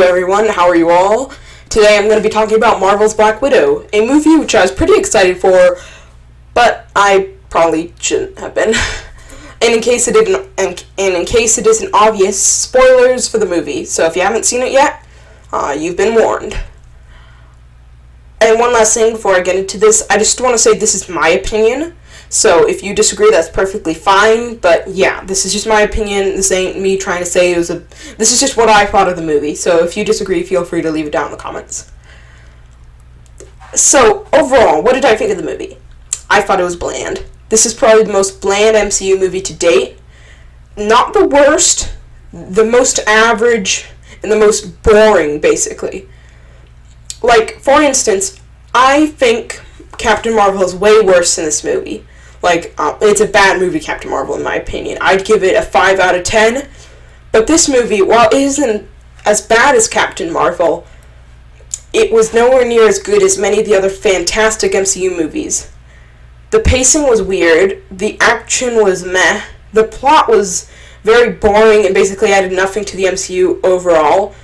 Hello everyone, how are you all? Today I'm going to be talking about Marvel's Black Widow, a movie which I was pretty excited for, but I probably shouldn't have been. And in case it isn't obvious, spoilers for the movie. So if you haven't seen it yet, you've been warned. And one last thing before I get into this, I just want to say this is my opinion. So if you disagree, that's perfectly fine. But yeah, this is just my opinion. This ain't me trying to say this is just what I thought of the movie. So if you disagree, feel free to leave it down in the comments. So overall, what did I think of the movie? I thought it was bland. This is probably the most bland MCU movie to date. Not the worst, the most average, and the most boring, basically. Like, for instance, I think Captain Marvel is way worse than this movie. Like, it's a bad movie, Captain Marvel, in my opinion. I'd give it a 5 out of 10. But this movie, while it isn't as bad as Captain Marvel, it was nowhere near as good as many of the other fantastic MCU movies. The pacing was weird. The action was meh. The plot was very boring and basically added nothing to the MCU overall,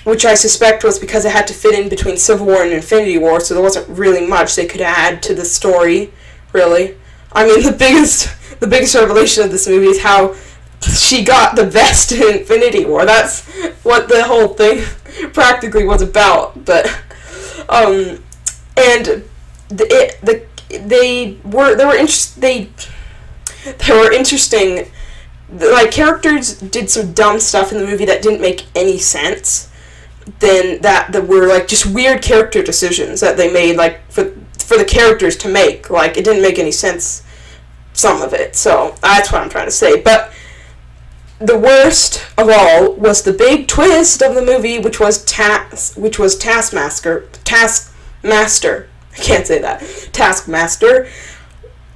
which I suspect was because it had to fit in between Civil War and Infinity War, so there wasn't really much they could add to the story, really. I mean, the biggest revelation of this movie is how she got the vest in Infinity War. That's what the whole thing practically was about. But they were interesting. Like, characters did some dumb stuff in the movie that didn't make any sense. Then that were like just weird character decisions that they made, like for the characters to make. Like, it didn't make any sense, some of it. So that's what I'm trying to say. But the worst of all was the big twist of the movie, which was Taskmaster. I can't say that. Taskmaster,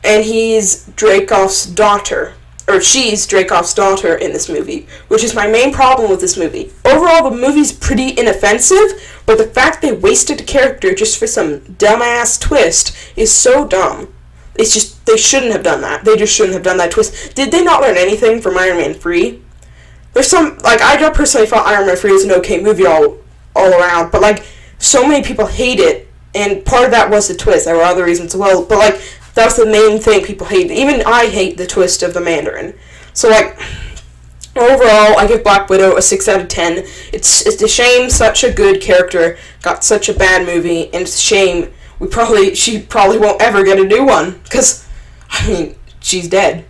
and he's Dreykov's daughter. Or she's Dreykov's daughter in this movie, which is my main problem with this movie. Overall, the movie's pretty inoffensive, but the fact they wasted a character just for some dumbass twist is so dumb. It's just, they shouldn't have done that. They just shouldn't have done that twist. Did they not learn anything from Iron Man 3? There's some, like, I personally thought Iron Man 3 was an okay movie all around, but, like, so many people hate it, and part of that was the twist. There were other reasons as well, but, like, that's the main thing people hate. Even I hate the twist of the Mandarin. So, like, overall, I give Black Widow a 6 out of 10. It's a shame such a good character got such a bad movie, and it's a shame she probably won't ever get a new one, because, I mean, she's dead.